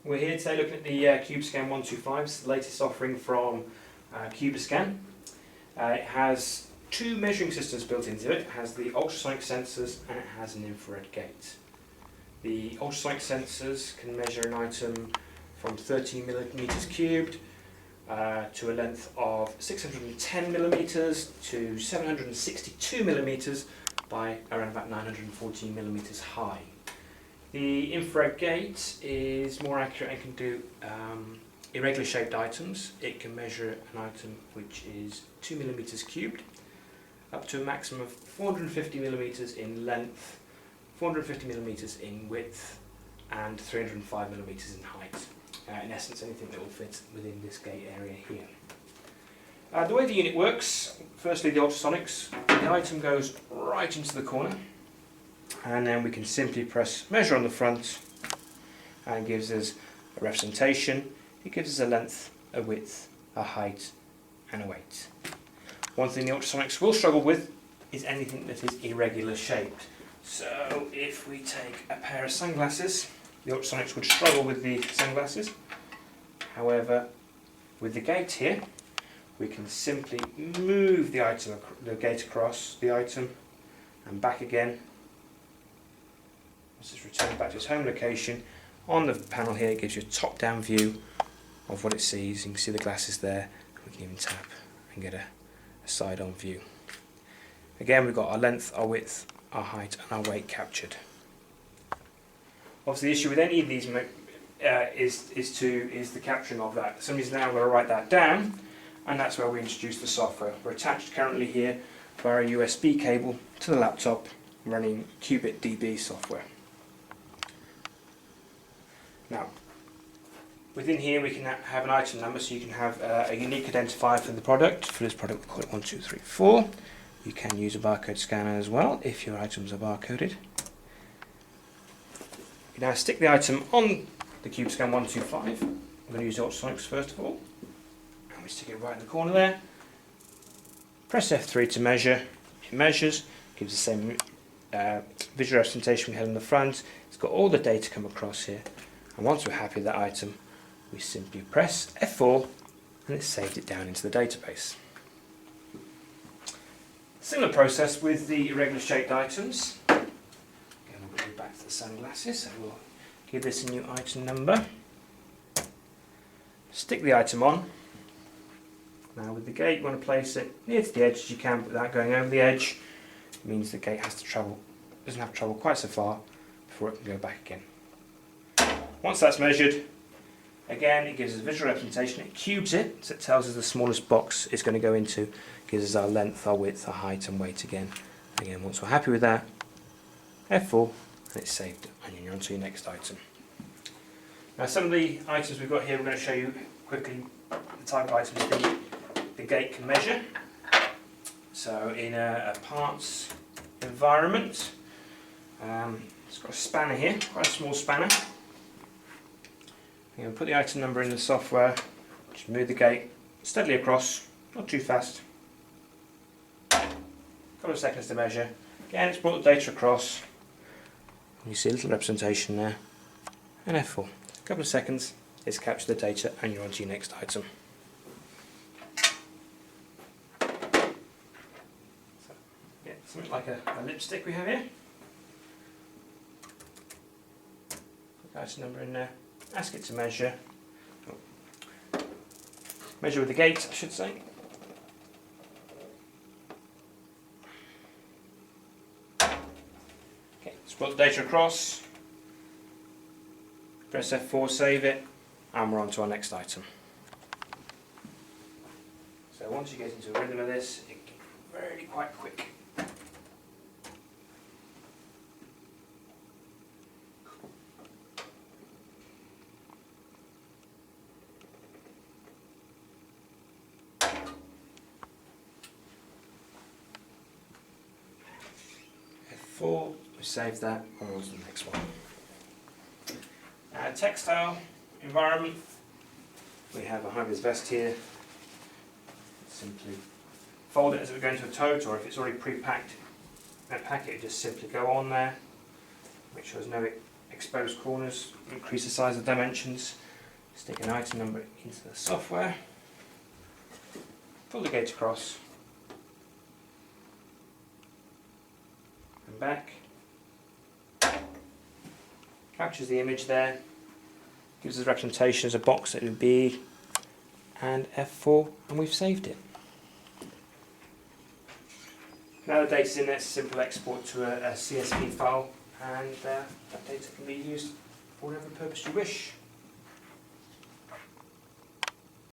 We're here today looking at the CubiScan 125. It's the latest offering from CubiScan. It has two measuring systems built into it. It has the ultrasonic sensors and it has an infrared gate. The ultrasonic sensors can measure an item from 13 millimeters cubed to a length of 610 millimeters to 762 millimeters by around about 914 millimeters high. The infrared gate is more accurate and can do irregular shaped items. It can measure an item which is 2 millimeters cubed up to a maximum of 450 millimeters in length, 450 millimeters in width and 305 millimeters in height. In essence, anything that will fit within this gate area here. The way the unit works, firstly the ultrasonics, the item goes right into the corner and then we can simply press measure on the front and it gives us a representation. It gives us a length, a width, a height and a weight. One thing the ultrasonics will struggle with is anything that is irregular shaped. So if we take a pair of sunglasses, the ultrasonics would struggle with the sunglasses. However, with the gate here, we can simply move the gate across the item and back again. Once it's returned back to its home location, on the panel here it gives you a top-down view of what it sees. You can see the glasses there. We can even tap and get a side-on view. Again, we've got our length, our width, our height and our weight captured. Obviously the issue with any of these is the capturing of that. Somebody's now going to write that down, and that's where we introduce the software. We're attached currently here via a USB cable to the laptop running QBitDB software. Now, within here we can have an item number, so you can have a unique identifier for the product. For this product we call it 1234. You can use a barcode scanner as well if your items are barcoded. You now stick the item on the CubiScan 125. I'm going to use ultrasonics first of all. And we stick it right in the corner there. Press F3 to measure. It measures, gives the same visual representation we had on the front. It's got all the data come across here. And once we're happy with that item, we simply press F4 and it's saved it down into the database. Similar process with the irregular shaped items. Again, we'll go back to the sunglasses, so we'll give this a new item number. Stick the item on. Now with the gate you want to place it near to the edge as you can without going over the edge. It means the gate doesn't have to travel quite so far before it can go back again. Once that's measured, again it gives us a visual representation, it cubes it, so it tells us the smallest box it's going to go into, gives us our length, our width, our height and weight again. Again, once we're happy with that, F4 and it's saved and you're on to your next item. Now some of the items we've got here, we're going to show you quickly the type of items the gate can measure. So in a parts environment, it's got a spanner here, quite a small spanner. You're going to put the item number in the software, just move the gate steadily across, not too fast. A couple of seconds to measure. Again, it's brought the data across. You see a little representation there. And F4. A couple of seconds, it's captured the data and you're on to your next item. So, yeah, something like a lipstick we have here. Put the item number in there. Ask it to measure. Measure with the gate, I should say. Okay, let's put the data across. Press F4, save it, and we're on to our next item. So once you get into a rhythm of this, it can be really quite quick. F4, we save that, and we'll on to the next one. Textile environment, we have a high-vis vest here. Simply fold it as if we're going to a tote, or if it's already pre-packed, that packet just simply go on there. Make sure there's no exposed corners, increase the size of dimensions, stick an item number into the software, pull the gate across and back, captures the image there, gives us a representation as a box that would be, and F4, and we've saved it. Now the data's in there, it's a simple export to a CSV file, and that data can be used for whatever purpose you wish.